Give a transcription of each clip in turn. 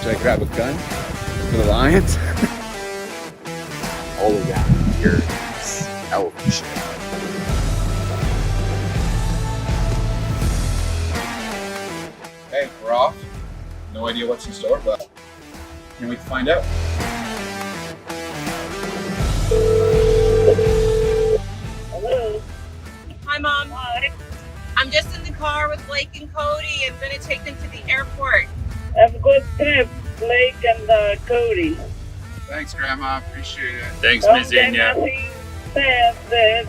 Should I grab a gun for the lions? All around here is elevation. Hey, we're off. No idea what's in store, but can't wait to find out. Hello. Hi, Mom. Hi. I'm just in the car with Blake and Cody. I'm going to take them to the airport. Have a good trip, Blake and Cody. Thanks, Grandma. Appreciate it. Thanks, Don't Miss say Inya. nothing bad there.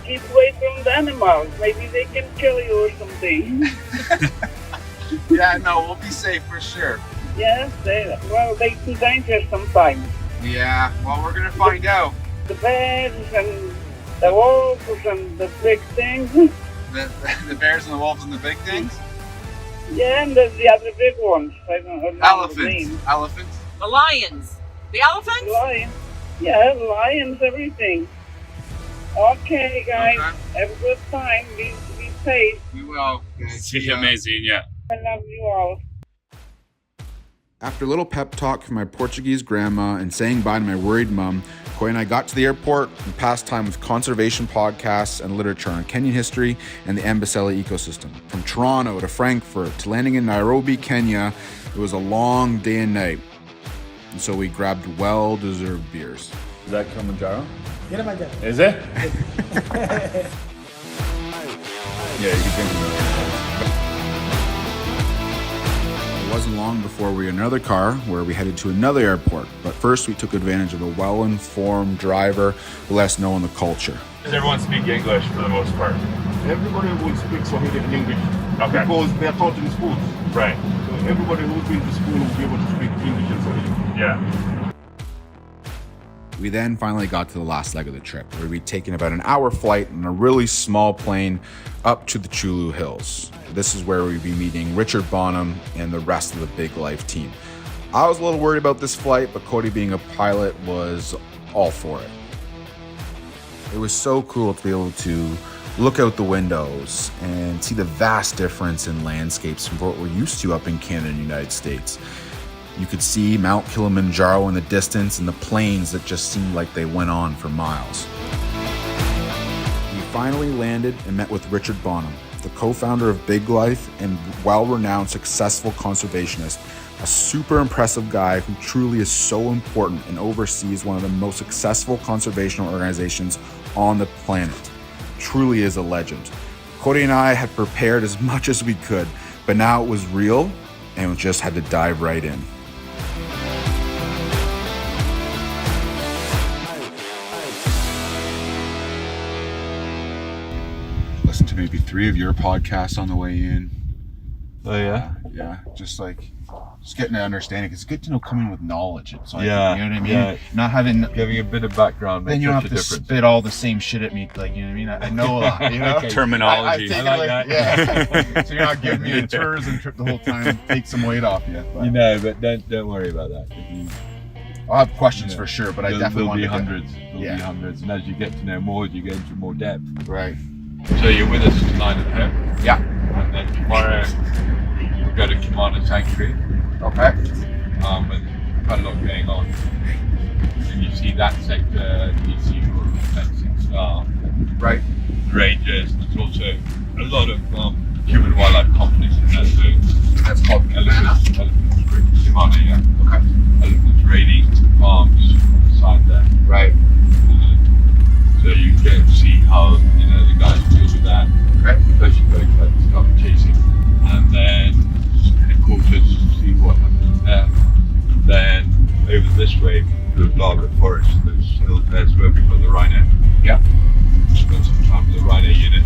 Keep away from the animals. Maybe they can kill you or something. Yeah, no, we'll be safe for sure. Yes, they're too dangerous sometimes. Yeah, well, we're gonna find out. The bears and the wolves and the big things. The bears and the wolves and the big things? Yeah, and the other big ones. I don't know the Elephants. name. Elephants. The lions. The elephants? Lions. Yeah, lions, everything. Okay, guys. Okay. Have a good time. Be safe. We will. See you, Miss Inya. I love you all. After a little pep talk from my Portuguese grandma and saying bye to my worried mum, Cody and I got to the airport and passed time with conservation podcasts and literature on Kenyan history and the Amboseli ecosystem. From Toronto to Frankfurt to landing in Nairobi, Kenya, it was a long day and night. And so we grabbed well-deserved beers. Is that Kilimanjaro? Is it? Yeah, you can drink it. It wasn't long before we were in another car where we headed to another airport. But first we took advantage of a well-informed driver who let us know on the culture. Does everyone speak English for the most part? Everybody will speak Swahili and English Okay. because they are taught in schools. Right. So everybody who's been to school will be able to speak English and Swahili. Yeah. We then finally got to the last leg of the trip, where we'd taken about an hour flight in a really small plane up to the Chulu Hills. This is where we'd be meeting Richard Bonham and the rest of the Big Life team. I was a little worried about this flight, but Cody, being a pilot, was all for it. It was so cool to be able to look out the windows and see the vast difference in landscapes from what we're used to up in Canada and the United States. You could see Mount Kilimanjaro in the distance and the plains that just seemed like they went on for miles. We finally landed and met with Richard Bonham, the co-founder of Big Life and well-renowned successful conservationist, a super impressive guy who truly is so important and oversees one of the most successful conservation organizations on the planet. Truly is a legend. Cody and I had prepared as much as we could, but now it was real and we just had to dive right in. Listen to maybe 3 of your podcasts on the way in. Oh yeah? Yeah, just getting to understanding. It's good to know coming with knowledge. It's like, Yeah, you know what I mean? yeah. Not having, Giving a bit of background then makes you don't such have a to difference. spit all the same shit at me, like, you know what I mean? I know a lot, you know? Terminology. I've taken I like that. Yeah. So you're not giving me a tours and trip the whole time, take some weight off you. But You know, but don't worry about that. I'll have questions Yeah. for sure, but I There'll definitely want be to hundreds. There'll Yeah. be hundreds, and as you get to know more, you get into more depth. Right. So you're with us tonight at home, Yeah. and then tomorrow we go to Kimana Sanctuary, Okay. and quite a lot going on. And you see that sector, you see your fencing staff, Right. rangers. There's also a lot of human wildlife conflicts in that zone. That's called Elephants, Kimana, yeah. Okay. Elephants raiding farms on the side there. Right. So you get to see how, you know, the guys deal with that. Okay. Especially going back to start chasing. And then headquarters to see what happens there. Then over this way, the Blaga Forest, there's hills there where we've got the rhino. Yeah. Spent some time with the rhino unit.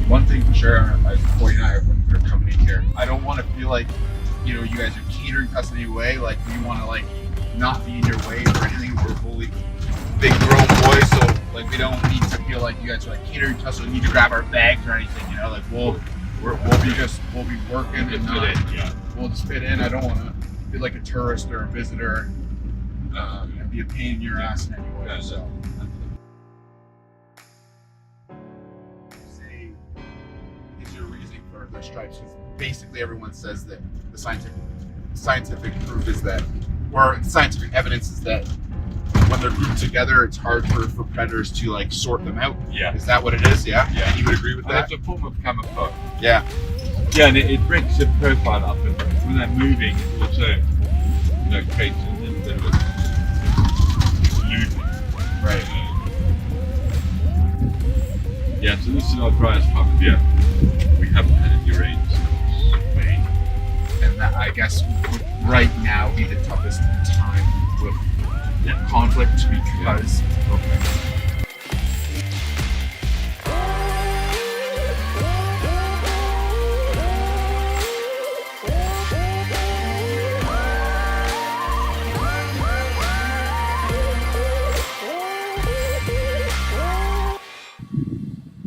One thing for sure, Cody and I, when we're coming in here, I don't want to feel like, you know, you guys are catering to us in any way. Like, we want to, like, not be in your way or anything. We're fully big grown boys, so, like, we don't need to feel like you guys are, like, catering to us, so we need to grab our bags or anything, you know? Like, we'll be working and not, we'll just fit in. I don't want to feel like a tourist or a visitor and be a pain in your ass in any way, so. Say, is your reasoning for the stripes? Because basically everyone says that the scientific scientific proof is that, or scientific evidence is that when they're grouped together, it's hard for predators to like sort them out. Yeah. Is that what it is? Yeah. Yeah. And you would agree with that? It's a form of camouflage. Yeah. Yeah, and it breaks the profile up, and when they're moving, it also, creates a little bit of a illusion. Right. Yeah, so this is our driest time of year. We haven't had any rain since May. And that, I guess, would right now be the toughest time with conflict because. Okay.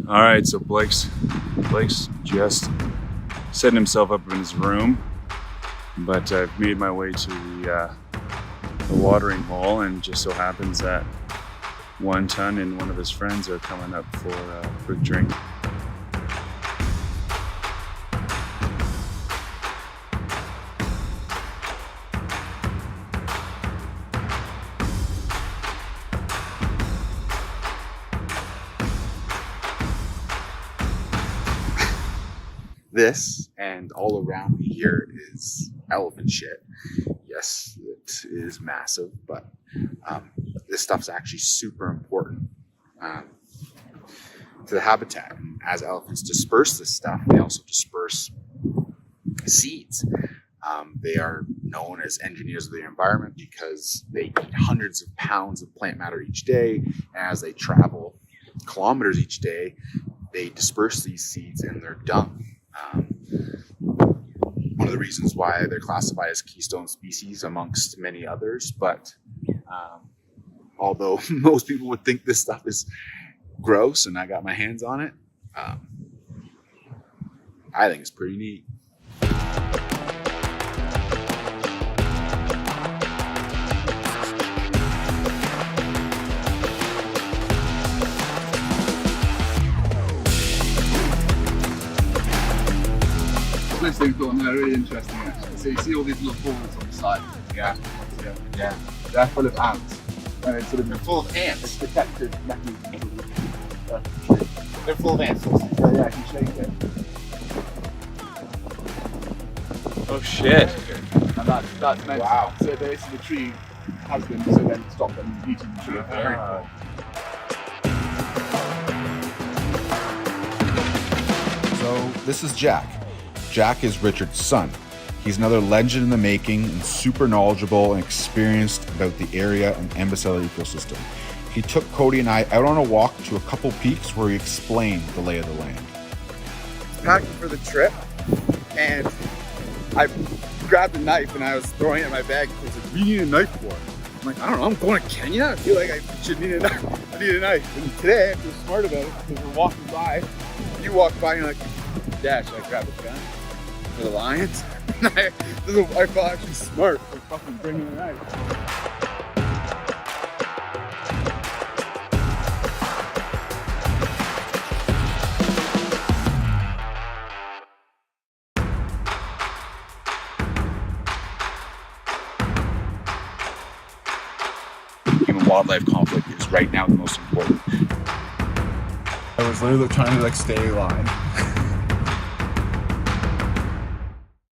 All right, so Blake's just setting himself up in his room, but I've made my way to the watering hole, and just so happens that One Ton and one of his friends are coming up for a drink. This and all around me here is elephant shit. Yes, it is massive, but this stuff's actually super important to the habitat. And as elephants disperse this stuff, they also disperse seeds. They are known as engineers of the environment because they eat hundreds of pounds of plant matter each day, and as they travel kilometers each day, they disperse these seeds in their dung. One of the reasons why they're classified as keystone species amongst many others, but although most people would think this stuff is gross and I got my hands on it, I think it's pretty neat. Those things got on there are really interesting actually. So you see all these little balls on the side. Yeah. Yeah. They're full of ants. And it's sort of They're full of ants. it's protective mechanism. They're full of ants. So yeah, I can shake it. Oh shit! And that's meant Wow. so basically the tree has been so then stop them eating the tree. Very cool. So this is Jack. Jack is Richard's son. He's another legend in the making and super knowledgeable and experienced about the area and Amboseli ecosystem. He took Cody and I out on a walk to a couple peaks where he explained the lay of the land. Packing for the trip, and I grabbed a knife and I was throwing it in my bag. He was like, "We need a knife for it." I'm like, "I don't know, I'm going to Kenya. I feel like I should need a knife. I need a knife." And today I feel smart about it because we're walking by. You walk by and you're like, "Dad, should I grab a gun for the lions?" I felt actually smart for fucking bringing a knife. Human-wildlife conflict is right now the most important. I was literally trying to stay alive.